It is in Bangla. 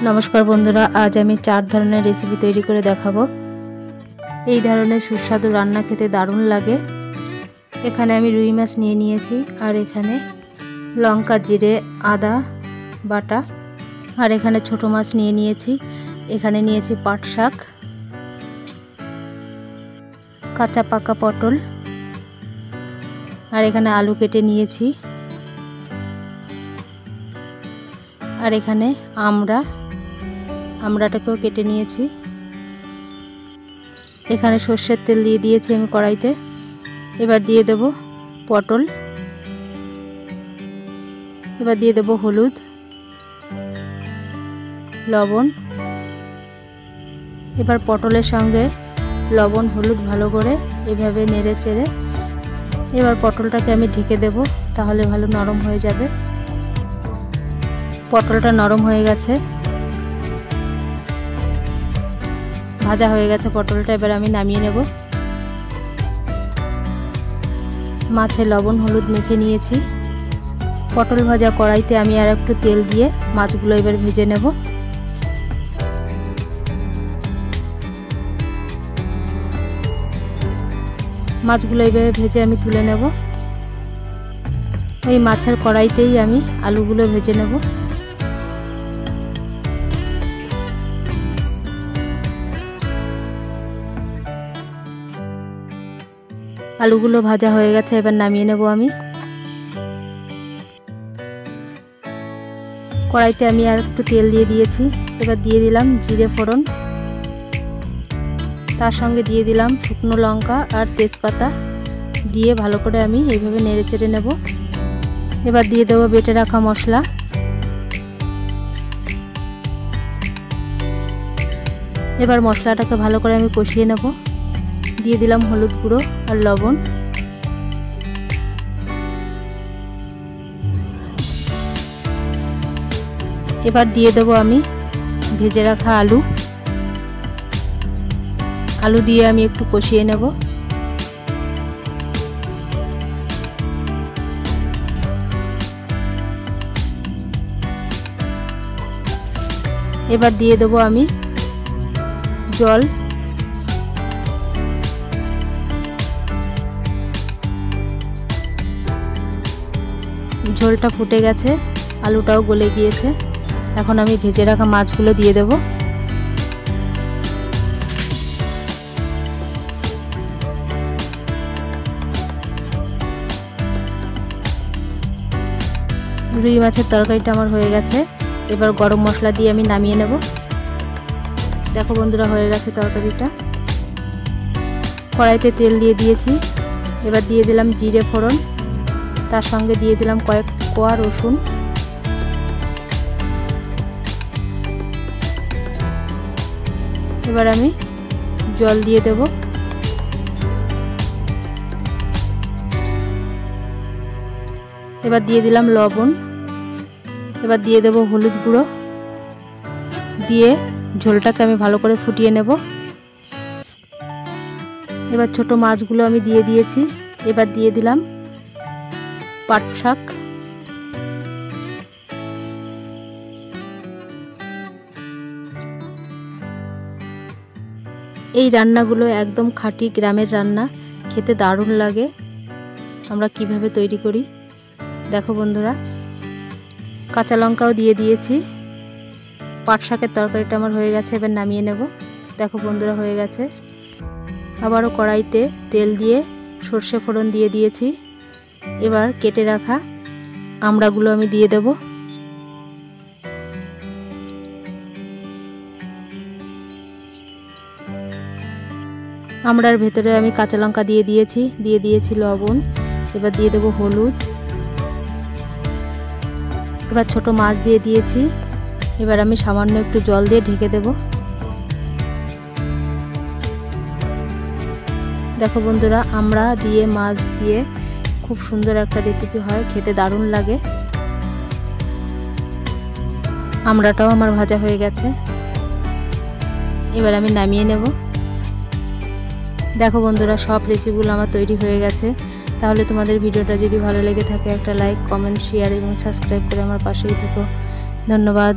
नमस्कार बंधुरा आज आमी 4 धरनेर रेसिपि तैरी करे देखाबो। এই ধরনের সুস্বাদু রান্না খেতে দারুণ লাগে। এখানে আমি রুই মাছ নিয়ে নিয়েছি আর এখানে লঙ্কা জিরে আদা বাটা আর এখানে ছোট মাছ নিয়ে নিয়েছি। এখানে নিয়েছি পাট শাক, কাঁচা পাকা পটল আর এখানে আলু কেটে নিয়েছি আর এখানে আমড়াটাকেও কেটে নিয়েছি। এখানে সরষের তেল দিয়ে দিয়েছি আমি কড়াইতে। এবার দিয়ে দেব পটল, এবার দিয়ে দেব হলুদ লবণ। এবার পটলের সঙ্গে লবণ হলুদ ভালো করে এভাবে নেড়ে চেড়ে এবার পটলটাকে আমি ঢেকে দেব, তাহলে ভালো নরম হয়ে যাবে। পটলটা নরম হয়ে গেছে, ভাজা হয়ে গেছে পটলটা। এবার আমি নামিয়ে নেব। মাছে লবণ হলুদ মেখে নিয়েছি। পটল ভাজা কড়াইতে আমি আর একটু তেল দিয়ে মাছগুলো এবার ভেজে নেব। মাছগুলো এইভাবে ভেজে আমি তুলে নেব। ওই মাছের কড়াইতেই আমি আলুগুলো ভেজে নেব। আলুগুলো ভাজা হয়ে গেছে, এবার নামিয়ে নেব আমি। কড়াইতে আমি আর একটু তেল দিয়ে দিয়েছি। এবার দিয়ে দিলাম জিরে ফোড়ন, তার সঙ্গে দিয়ে দিলাম শুকনো লঙ্কা আর তেজপাতা দিয়ে ভালো করে আমি এইভাবে নেড়ে চেড়ে নেব। এবার দিয়ে দেবো বেটে রাখা মশলা। এবার মশলাটাকে ভালো করে আমি কষিয়ে নেব। দিয়ে দিলাম হলুদ গুঁড়ো আর লবণ। এবার দিয়ে দেবো আমি ভেজে রাখা আলু দিয়ে আমি একটু কষিয়ে নেব। এবার দিয়ে দেবো আমি জল। ঝোলটা ফুটে গেছে, আলুটাও গলে গিয়েছে। এখন আমি ভেজে রাখা মাছগুলো দিয়ে দেব। রুই মাছের তরকারিটা আমার হয়ে গেছে। এবার গরম মশলা দিয়ে আমি নামিয়ে নেব। দেখো বন্ধুরা, হয়ে গেছে তরকারিটা। কড়াইতে তেল দিয়ে দিয়েছি। এবার দিয়ে দিলাম জিরে ফোড়ন, তার সঙ্গে দিয়ে দিলাম কয়েক কোয়া রসুন। এবার আমি জল দিয়ে দেব। এবার দিয়ে দিলাম লবণ। এবার দিয়ে দেব হলুদ গুঁড়ো দিয়ে ঝোলটাকে আমি ভালো করে ফুটিয়ে নেব। এবার ছোট মাছগুলো আমি দিয়ে দিয়েছি। এবার দিয়ে দিলাম পাট শাক। এই রান্নাগুলো একদম খাঁটি গ্রামের রান্না, খেতে দারুণ লাগে। আমরা কিভাবে তৈরি করি দেখো বন্ধুরা। কাঁচা লঙ্কাও দিয়ে দিয়েছি। পাট শাকের তরকারিটা আমার হয়ে গেছে, এবার নামিয়ে নেব। দেখো বন্ধুরা, হয়ে গেছে। আবারও কড়াইতে তেল দিয়ে সর্ষে ফোড়ন দিয়ে দিয়েছি। এবার কেটে রাখা আমড়াগুলো আমি দিয়ে দেব। আমড়ার ভেতরে আমি কাঁচা লঙ্কা দিয়ে দিয়েছি লবণ। এবার দিয়ে দেব হলুদ। এবার ছোট মাছ দিয়ে দিয়েছি। এবার আমি সামান্য একটু জল দিয়ে ঢেকে দেব। দেখো বন্ধুরা, আমড়া দিয়ে মাছ দিয়ে খুব সুন্দর একটা রেসিপি হয়, খেতে দারুণ লাগে। আমড়াটাও আমার ভাজা হয়ে গেছে। এবার আমি নামিয়ে নেব। দেখো বন্ধুরা, সব রেসিপিগুলো আমার তৈরি হয়ে গেছে। তাহলে তোমাদের ভিডিওটা যদি ভালো লেগে থাকে একটা লাইক কমেন্ট শেয়ার এবং সাবস্ক্রাইব করে আমার পাশেই থেকো। ধন্যবাদ।